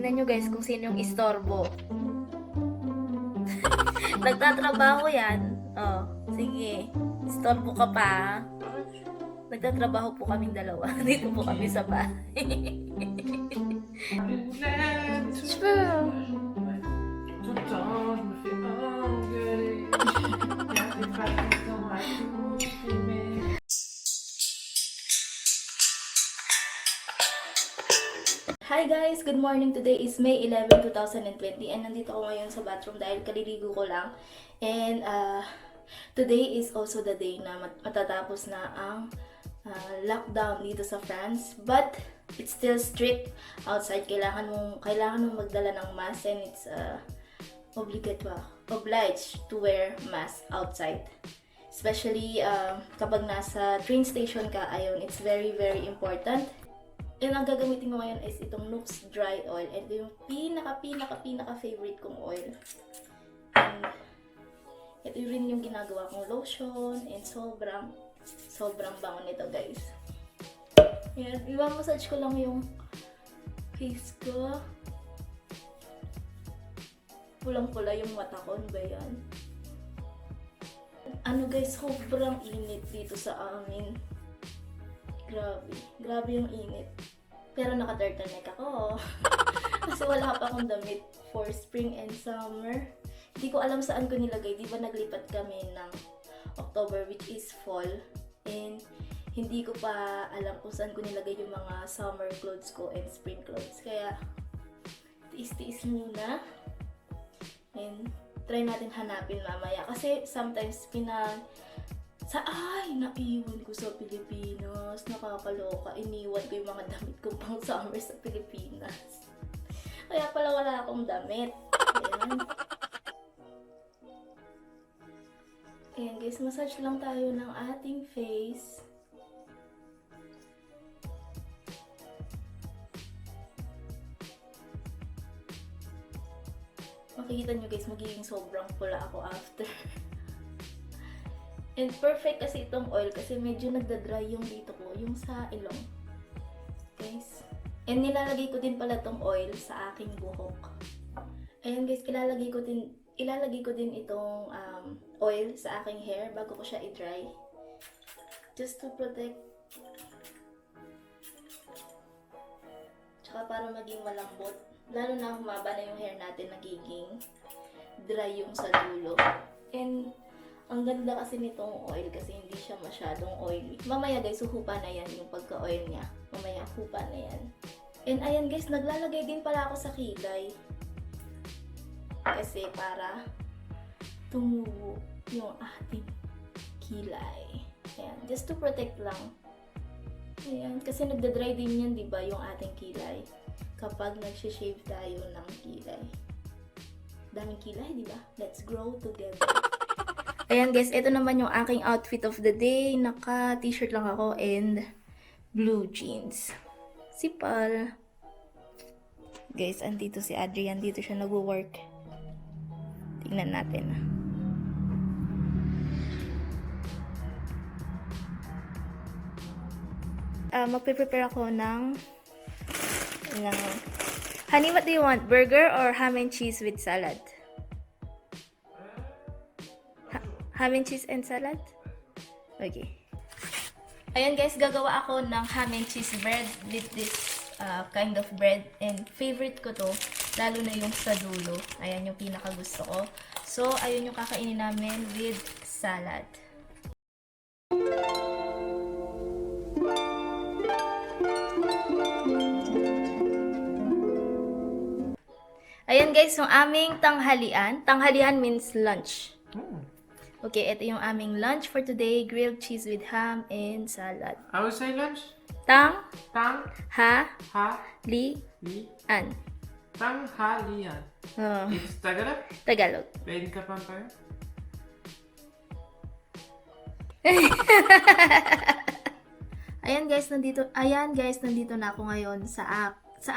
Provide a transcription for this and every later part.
Tingnan nyo guys kung sino yung istorbo. Nagtatrabaho yan. Oh, sige. Istorbo ka pa. Nagtatrabaho po kaming dalawa. Dito po kami sa bahay. True. Hi guys! Good morning! Today is May 11, 2020 and nandito ako ngayon sa bathroom dahil kaliligo ko lang. And today is also the day na matatapos na ang lockdown dito sa France. But it's still strict outside. Kailangan mong magdala ng mask and it's obliged to wear mask outside. Especially kapag nasa train station ka, ayun, it's very very important. And ang gagamitin ko ngayon is itong Nooks Dry Oil. And ito yung pinaka favorite kong oil. And ito rin yung ginagawa kong lotion. And sobrang bango nito guys. Ayan, massage ko lang yung face ko. Pulang-pula yung mata ko. Ano ba yan? Ano guys, sobrang init dito sa amin. Grabe yung init. Pero naka-turtleneck ako. Kasi wala pa akong damit for spring and summer. Hindi ko alam saan ko nilagay. Di ba naglipat kami ng October which is fall. And hindi ko pa alam kung saan ko nilagay yung mga summer clothes ko and spring clothes. Kaya tiis-tiis muna. And try natin hanapin mamaya. Kasi sometimes naiwan ko sa Pilipinas. Nakakaloka. Iniwan ko yung mga damit ko pang summer sa Pilipinas. Kaya pala wala akong damit. Ayan. Ayan guys, massage lang tayo ng ating face. Makikita nyo guys, magiging sobrang pula ako after. And perfect kasi itong oil kasi medyo nagda-dry yung dito ko, yung sa ilong. Guys. And nilalagay ko din pala itong oil sa aking buhok. Ayan guys, ilalagay ko din itong oil sa aking hair bago ko siya i-dry. Just to protect. Tsaka para maging malambot. Lalo na humaba na yung hair natin, nagiging dry yung sa dulo. And ang ganda kasi nitong oil kasi hindi siya masyadong oily. Mamaya guys, hupa na yan yung pagka-oil niya. Mamaya, hupa na yan. And ayan guys, naglalagay din pala ako sa kilay. Kasi para tumubo yung ating kilay. Ayan, just to protect lang. Ayan, kasi nagda-dry din yan, di ba, yung ating kilay. Kapag nag-shave tayo ng kilay. Daming kilay, di ba? Let's grow together. Ayan guys, ito naman yung aking outfit of the day. Naka-t-shirt lang ako and blue jeans. Sipal. Guys, andito si Adrian. Dito siya nag-work. Tingnan natin. Magpe-prepare ako ng honey, what do you want? Burger or ham and cheese with salad? Ham and cheese and salad? Okay. Ayan guys, gagawa ako ng ham and cheese bread with this kind of bread. And favorite ko to, lalo na yung sa dulo. Ayan yung pinaka gusto ko. So, ayun yung kakainin namin with salad. Ayan guys, yung aming tanghalian. Tanghalian means lunch. Okay, ito yung aming lunch for today. Grilled cheese with ham and salad. I would say lunch. Tang. Ha. Li. An. Tanghalian. Oh. It's Tagalog? Tagalog. Pwede ka pang payo? Ayan guys, nandito na ako ngayon sa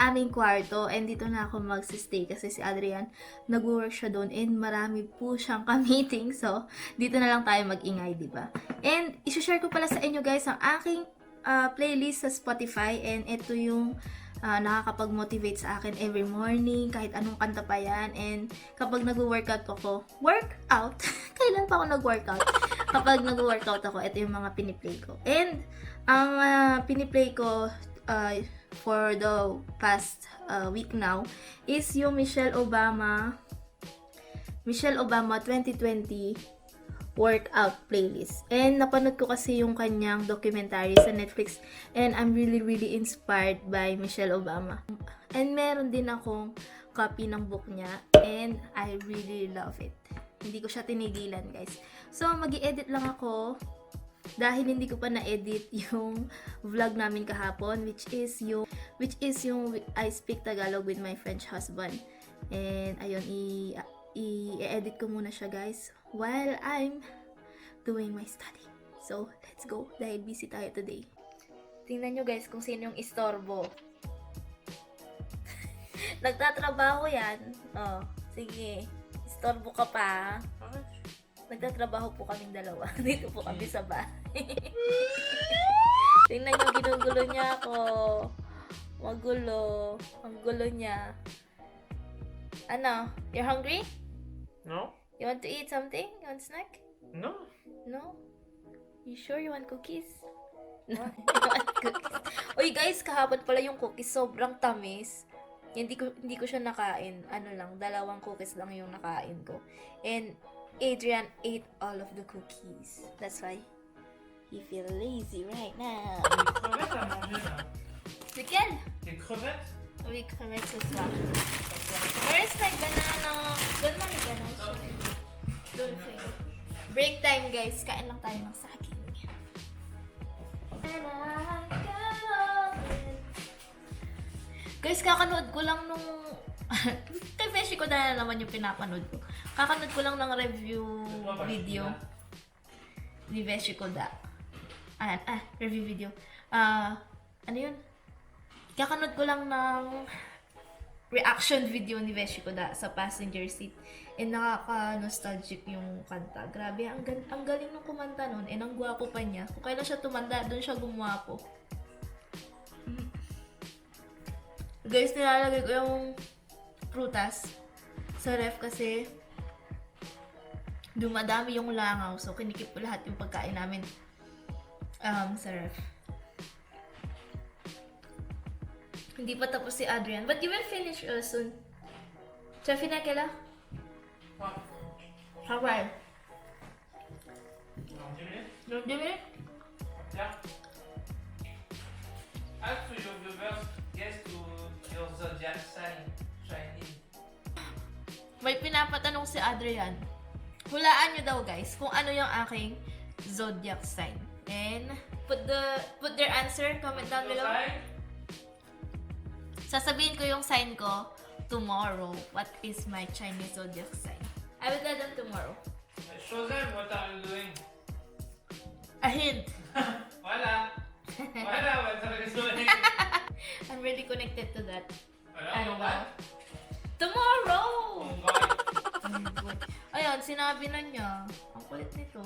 aming kwarto and dito na ako magsistay kasi si Adrian nag-work siya doon and marami po siyang ka-meeting, so dito na lang tayo mag-ingay, di ba? And i-share ko pala sa inyo guys ang aking playlist sa Spotify and ito yung nakakapag-motivate sa akin every morning, kahit anong kanta pa yan. And kapag nag-workout ako, workout? Kailan pa ako nag-workout? Kapag nag-workout ako, ito yung mga piniplay ko. And ang piniplay ko for the past week now is yung Michelle Obama 2020 workout playlist. And napanood ko kasi yung kanyang documentary sa Netflix, and I'm really inspired by Michelle Obama. And meron din akong copy ng book niya, and I really love it. Hindi ko siya tinigilan, guys. So magi-edit lang ako dahil hindi ko pa na-edit yung vlog namin kahapon, which is yung I speak Tagalog with my French husband. And ayun, i-edit ko muna siya, guys, while I'm doing my study. So, let's go dahil busy tayo today. Tingnan nyo, guys, kung sino yung istorbo. Nagtatrabaho yan. Oh, sige. Istorbo ka pa. Nagtatrabaho po kaming dalawa. Dito po kami sa bahay. Tingnan nyo, ginugulo niya ako. Magulo. Ang gulo niya. Ano? You're hungry? No? You want to eat something? You want snack? No. No? You sure you want cookies? No, you want cookies. Uy guys, kahapon pala yung cookies sobrang tamis. Hindi ko siya nakain. Ano lang, 2 cookies lang yung nakain ko. And Adrian ate all of the cookies. That's why he feel lazy right now. Les crevettes à manger là. Lequel? Les crevettes? Oui, correct, ce soir. Where's my banana? Doon man yung banana. Doon sa'yo. Break time, guys. Kain lang tayo ng sakin. Guys, kakanood ko lang nung... Kay Beshi ko na naman yung pinapanood ko. Kakanood ko lang ng review video ni Beshi ko da. Review video. Ano yun? Kakanood ko lang ng reaction video ni Beshi ko da sa passenger seat. And nakaka-nostalgic yung kanta. Grabe, ang galing nung kumanta nun. And ang gwapo pa niya. Kung kailan siya tumanda, doon siya gumwapo. Guys, nilalagay ko yung prutas sa ref kasi dumadami yung langaw. So, kinikip ko lahat yung pagkain namin sa ref. Hindi pa tapos si Adrian. But you will finish soon. Tu as fini à quelle heure? Ah ouais. Dans 10 minutes? Dans 2 minutes? Yeah. Ask to your viewers, guess to your zodiac sign, Chinese. May pinapatanong si Adrian. Hulaan nyo daw, guys, kung ano yung aking zodiac sign. And put their answer, comment down below. Sasabihin ko yung sign ko tomorrow. What is my Chinese zodiac sign? I will tell them tomorrow. Show them what are you doing. A hint. Voilà. Voilà what are you doing. I'm really connected to that. Ano ba? Tomorrow! Oh God. Ayun, sinabi na niya. Ang kulit nito.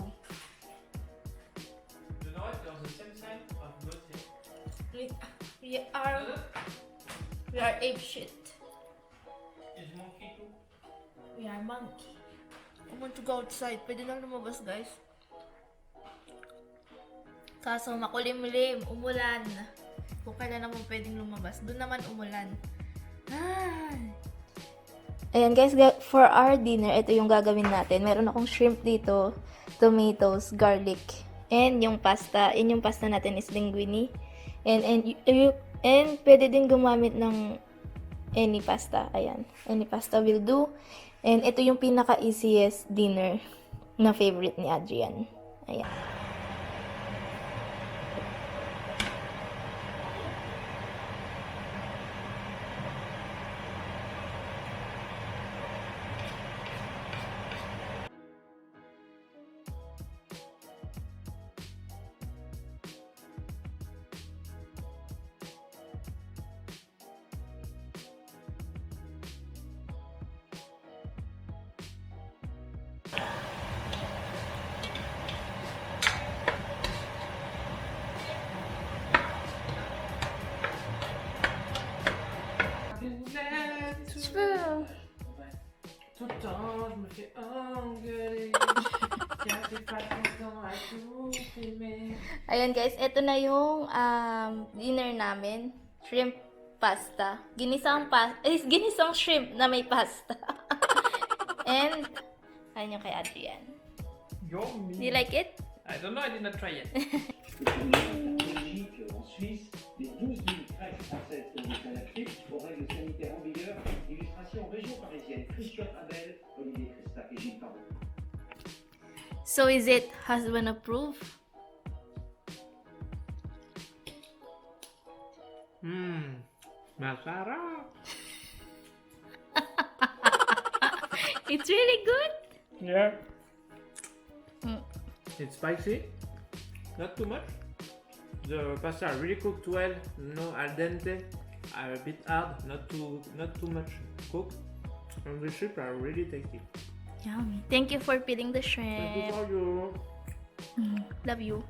You know what? You're the same sign of good thing. We are ape shit. Is monkey too? We are monkey. I want to go outside. Pwede nang lumabas, guys. Kaso makulimlim, umulan. Kung kailan naman pwedeng lumabas, doon naman umulan. Ayan guys, for our dinner, ito yung gagawin natin. Meron akong shrimp dito, tomatoes, garlic, and yung pasta. And yung pasta natin is linguine. And pwede din gumamit ng any pasta. Ayan, any pasta will do. And ito yung pinaka-easiest dinner na favorite ni Adrian. Ayan. It's true. Tout le temps, je me fais engueuler. Car j'ai pas le temps à tout filmer. Ayan guys, ito na yung dinner namin. Shrimp pasta. Ginisang shrimp na may pasta. And, ayan yung kay Adrian. Yummy. Do you like it? I don't know, I did not try yet. En Suisse, des 12 000 crèches françaises ont été adaptées aux règles sanitaires en vigueur. Illustration région parisienne, Christophe Abel, Olivier Christophe et Gilles Parot. So is it husband approved? Masarap. It's really good. Yeah. Mm. It's spicy, not too much. The pasta are really cooked well, no al dente, are a bit hard, not too much cooked. And the shrimp are really tasty. Yummy. Thank you for feeding the Thank you shrimp. for you. Love you.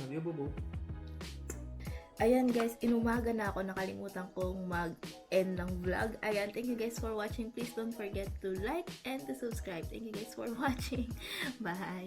Love you, boo boo. Ayan guys, inumaga na ako. Nakalimutan kong mag-end ng vlog. Ayan, thank you guys for watching. Please don't forget to like and to subscribe. Thank you guys for watching. Bye!